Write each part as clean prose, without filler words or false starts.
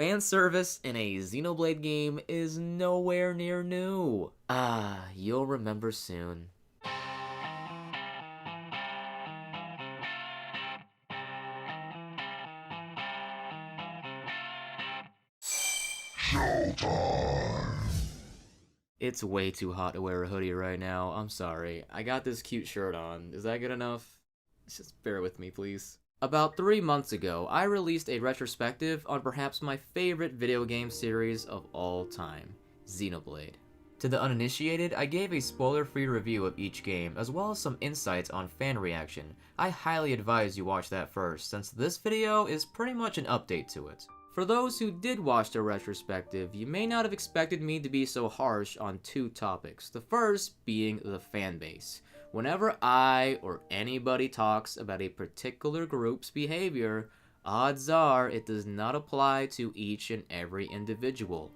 Fan service in a Xenoblade game is nowhere near new. You'll remember soon. It's way too hot to wear a hoodie right now. I'm sorry. I got this cute shirt on. Is that good enough? Just bear with me, please. About 3 months ago, I released a retrospective on perhaps my favorite video game series of all time, Xenoblade. To the uninitiated, I gave a spoiler-free review of each game, as well as some insights on fan reaction. I highly advise you watch that first, since this video is pretty much an update to it. For those who did watch the retrospective, you may not have expected me to be so harsh on two topics. The first being the fanbase. Whenever I or anybody talks about a particular group's behavior, odds are it does not apply to each and every individual.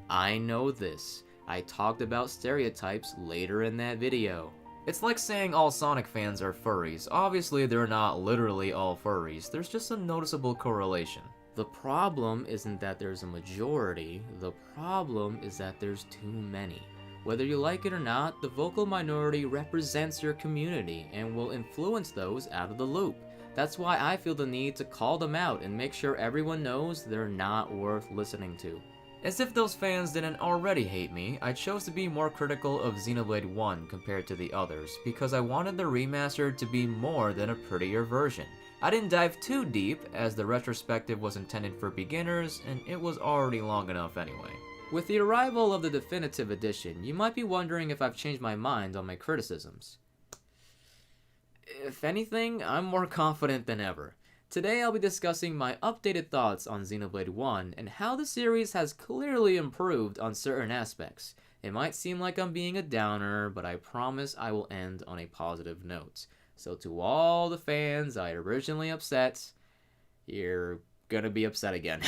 I know this. I talked about stereotypes later in that video. It's like saying all Sonic fans are furries. Obviously, they're not literally all furries. There's just a noticeable correlation. The problem isn't that there's a majority, the problem is that there's too many. Whether you like it or not, the vocal minority represents your community and will influence those out of the loop. That's why I feel the need to call them out and make sure everyone knows they're not worth listening to. As if those fans didn't already hate me, I chose to be more critical of Xenoblade 1 compared to the others, because I wanted the remaster to be more than a prettier version. I didn't dive too deep, as the retrospective was intended for beginners, and it was already long enough anyway. With the arrival of the definitive edition, you might be wondering if I've changed my mind on my criticisms. If anything, I'm more confident than ever. Today I'll be discussing my updated thoughts on Xenoblade 1 and how the series has clearly improved on certain aspects. It might seem like I'm being a downer, but I promise I will end on a positive note. So to all the fans I originally upset, you're gonna be upset again.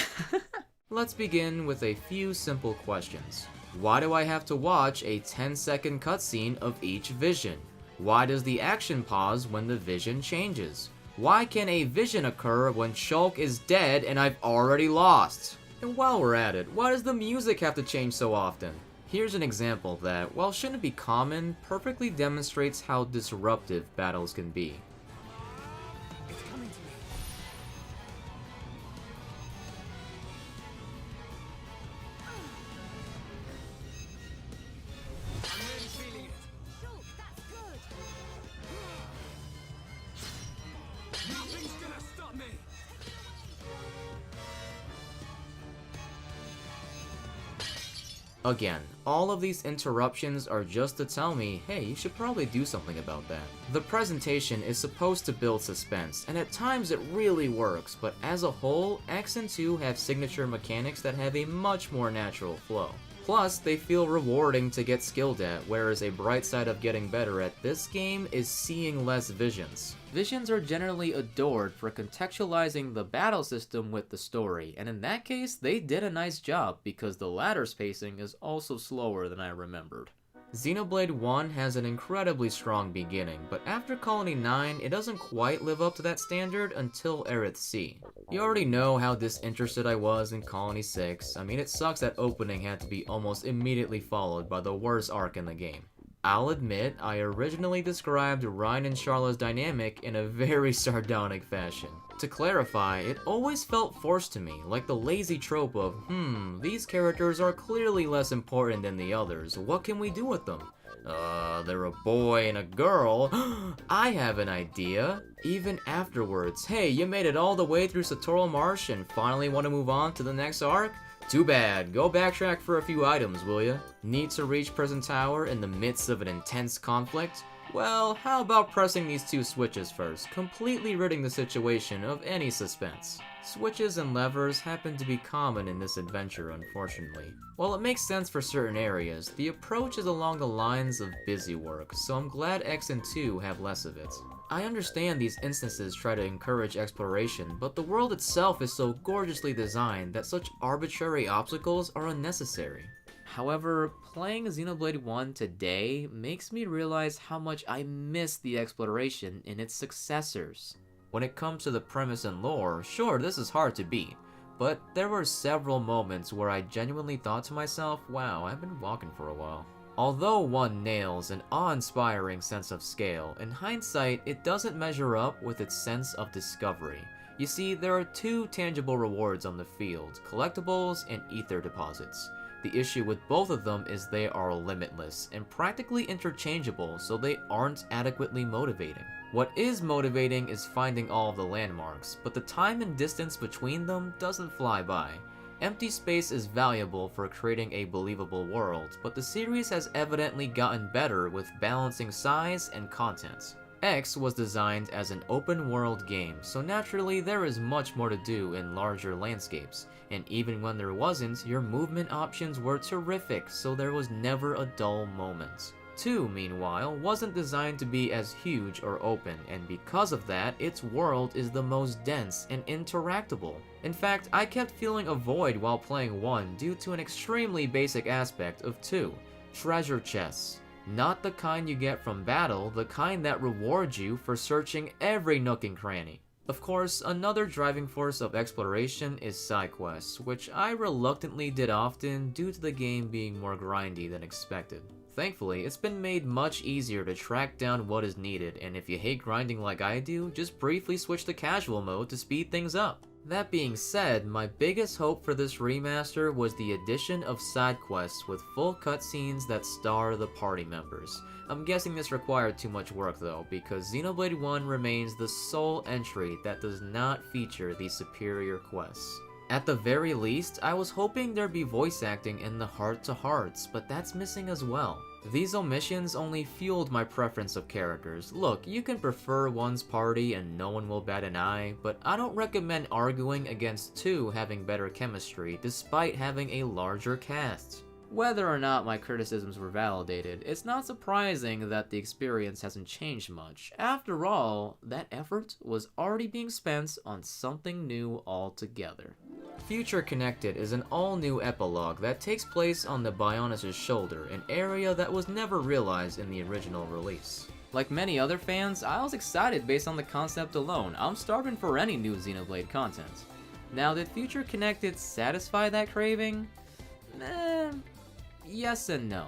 Let's begin with a few simple questions. Why do I have to watch a 10-second cutscene of each vision? Why does the action pause when the vision changes? Why can a vision occur when Shulk is dead and I've already lost? And while we're at it, why does the music have to change so often? Here's an example that, while shouldn't be common, perfectly demonstrates how disruptive battles can be. It's coming to me. I'm really feeling it. Shulk, that's good. Nothing's gonna stop me. Again, all of these interruptions are just to tell me, hey, you should probably do something about that. The presentation is supposed to build suspense, and at times it really works, but as a whole, X and 2 have signature mechanics that have a much more natural flow. Plus, they feel rewarding to get skilled at, whereas a bright side of getting better at this game is seeing less visions. Visions are generally adored for contextualizing the battle system with the story, and in that case, they did a nice job because the ladder's pacing is also slower than I remembered. Xenoblade 1 has an incredibly strong beginning, but after Colony 9, it doesn't quite live up to that standard until Aerith C. You already know how disinterested I was in Colony 6. I mean, it sucks that opening had to be almost immediately followed by the worst arc in the game. I'll admit, I originally described Ryan and Charlotte's dynamic in a very sardonic fashion. To clarify, it always felt forced to me, like the lazy trope of, these characters are clearly less important than the others, what can we do with them? They're a boy and a girl. I have an idea. Even afterwards, hey, you made it all the way through Satorl Marsh and finally want to move on to the next arc? Too bad. Go backtrack for a few items, will ya? Need to reach Prison Tower in the midst of an intense conflict? Well, how about pressing these two switches first, completely ridding the situation of any suspense? Switches and levers happen to be common in this adventure, unfortunately. While it makes sense for certain areas, the approach is along the lines of busy work, so I'm glad X and 2 have less of it. I understand these instances try to encourage exploration, but the world itself is so gorgeously designed that such arbitrary obstacles are unnecessary. However, playing Xenoblade 1 today makes me realize how much I miss the exploration in its successors. When it comes to the premise and lore, sure, this is hard to beat, but there were several moments where I genuinely thought to myself, wow, I've been walking for a while. Although one nails an awe-inspiring sense of scale, in hindsight, it doesn't measure up with its sense of discovery. You see, there are two tangible rewards on the field, collectibles and ether deposits. The issue with both of them is they are limitless and practically interchangeable, so they aren't adequately motivating. What is motivating is finding all of the landmarks, but the time and distance between them doesn't fly by. Empty space is valuable for creating a believable world, but the series has evidently gotten better with balancing size and content. X was designed as an open-world game, so naturally there is much more to do in larger landscapes, and even when there wasn't, your movement options were terrific, so there was never a dull moment. 2, meanwhile, wasn't designed to be as huge or open, and because of that, its world is the most dense and interactable. In fact, I kept feeling a void while playing 1 due to an extremely basic aspect of 2, treasure chests. Not the kind you get from battle, the kind that rewards you for searching every nook and cranny. Of course, another driving force of exploration is side quests, which I reluctantly did often due to the game being more grindy than expected. Thankfully, it's been made much easier to track down what is needed, and if you hate grinding like I do, just briefly switch to casual mode to speed things up. That being said, my biggest hope for this remaster was the addition of side quests with full cutscenes that star the party members. I'm guessing this required too much work though, because Xenoblade 1 remains the sole entry that does not feature these superior quests. At the very least, I was hoping there'd be voice acting in the heart-to-hearts, but that's missing as well. These omissions only fueled my preference of characters. Look, you can prefer one's party and no one will bat an eye, but I don't recommend arguing against 2 having better chemistry despite having a larger cast. Whether or not my criticisms were validated, it's not surprising that the experience hasn't changed much. After all, that effort was already being spent on something new altogether. Future Connected is an all-new epilogue that takes place on the Bionis' shoulder, an area that was never realized in the original release. Like many other fans, I was excited based on the concept alone. I'm starving for any new Xenoblade content. Now, did Future Connected satisfy that craving? Yes and no.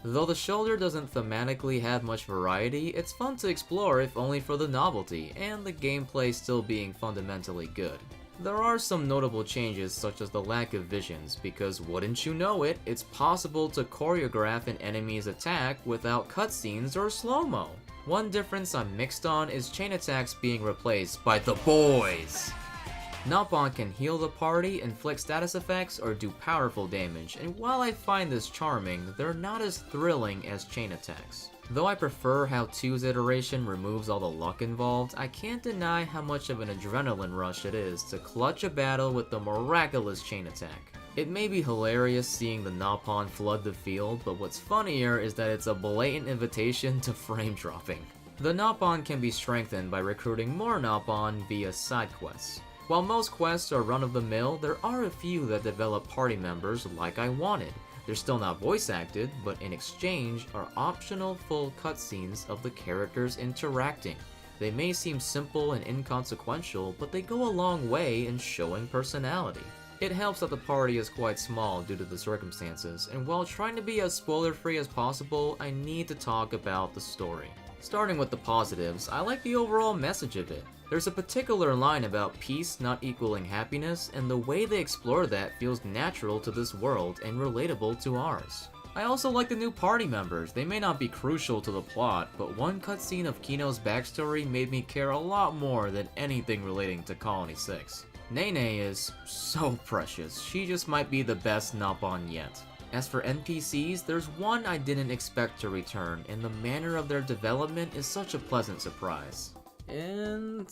Though the shoulder doesn't thematically have much variety, it's fun to explore if only for the novelty, and the gameplay still being fundamentally good. There are some notable changes such as the lack of visions, because wouldn't you know it, it's possible to choreograph an enemy's attack without cutscenes or slow-mo. One difference I'm mixed on is chain attacks being replaced by the boys! Heropon can heal the party, inflict status effects, or do powerful damage, and while I find this charming, they're not as thrilling as chain attacks. Though I prefer how 2's iteration removes all the luck involved, I can't deny how much of an adrenaline rush it is to clutch a battle with the miraculous chain attack. It may be hilarious seeing the Heropon flood the field, but what's funnier is that it's a blatant invitation to frame dropping. The Heropon can be strengthened by recruiting more Heropon via side quests. While most quests are run-of-the-mill, there are a few that develop party members like I wanted. They're still not voice acted, but in exchange are optional full cutscenes of the characters interacting. They may seem simple and inconsequential, but they go a long way in showing personality. It helps that the party is quite small due to the circumstances, and while trying to be as spoiler-free as possible, I need to talk about the story. Starting with the positives, I like the overall message of it. There's a particular line about peace not equaling happiness, and the way they explore that feels natural to this world and relatable to ours. I also like the new party members. They may not be crucial to the plot, but one cutscene of Kino's backstory made me care a lot more than anything relating to Colony 6. Nene is so precious. She just might be the best Heropon yet. As for NPCs, there's one I didn't expect to return, and the manner of their development is such a pleasant surprise. And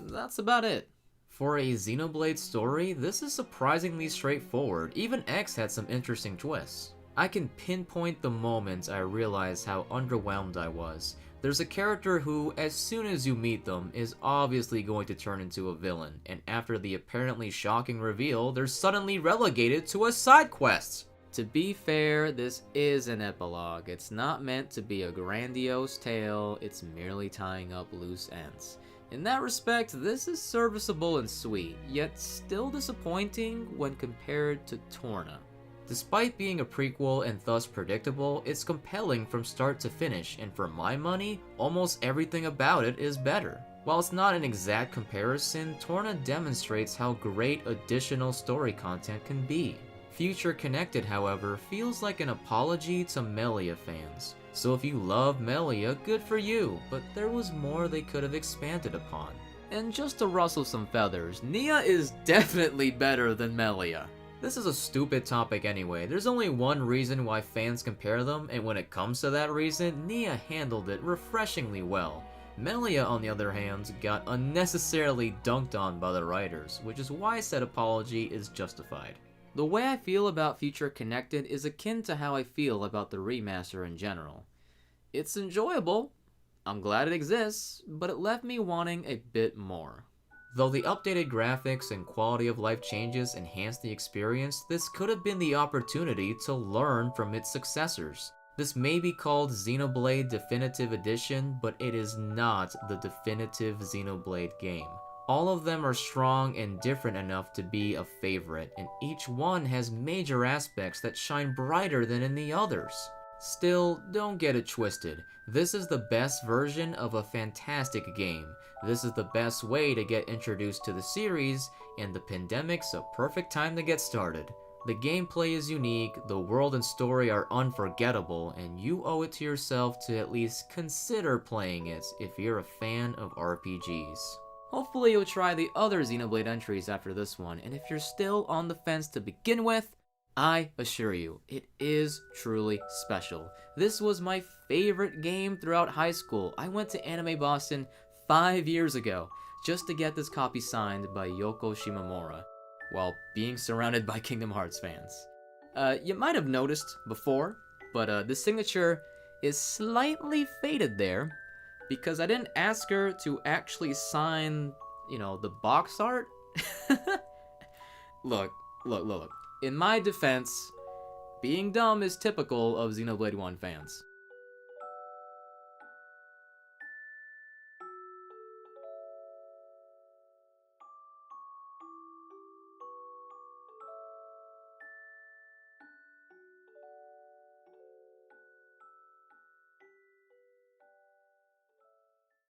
that's about it. For a Xenoblade story, this is surprisingly straightforward. Even X had some interesting twists. I can pinpoint the moments I realized how underwhelmed I was. There's a character who, as soon as you meet them, is obviously going to turn into a villain, and after the apparently shocking reveal, they're suddenly relegated to a side quest! To be fair, this is an epilogue. It's not meant to be a grandiose tale, it's merely tying up loose ends. In that respect, this is serviceable and sweet, yet still disappointing when compared to Torna. Despite being a prequel and thus predictable, it's compelling from start to finish, and for my money, almost everything about it is better. While it's not an exact comparison, Torna demonstrates how great additional story content can be. Future Connected, however, feels like an apology to Melia fans. So if you love Melia, good for you, but there was more they could have expanded upon. And just to rustle some feathers, Nia is definitely better than Melia. This is a stupid topic anyway. There's only one reason why fans compare them, and when it comes to that reason, Nia handled it refreshingly well. Melia, on the other hand, got unnecessarily dunked on by the writers, which is why said apology is justified. The way I feel about Future Connected is akin to how I feel about the remaster in general. It's enjoyable, I'm glad it exists, but it left me wanting a bit more. Though the updated graphics and quality of life changes enhanced the experience, this could have been the opportunity to learn from its successors. This may be called Xenoblade Definitive Edition, but it is not the definitive Xenoblade game. All of them are strong and different enough to be a favorite, and each one has major aspects that shine brighter than in the others. Still, don't get it twisted. This is the best version of a fantastic game. This is the best way to get introduced to the series, and the pandemic's a perfect time to get started. The gameplay is unique, the world and story are unforgettable, and you owe it to yourself to at least consider playing it if you're a fan of RPGs. Hopefully you'll try the other Xenoblade entries after this one, and if you're still on the fence to begin with, I assure you, it is truly special. This was my favorite game throughout high school. I went to Anime Boston 5 years ago just to get this copy signed by Yoko Shimomura, while being surrounded by Kingdom Hearts fans. You might have noticed before, but the signature is slightly faded there, because I didn't ask her to actually sign, the box art. Look. In my defense, being dumb is typical of Xenoblade 1 fans.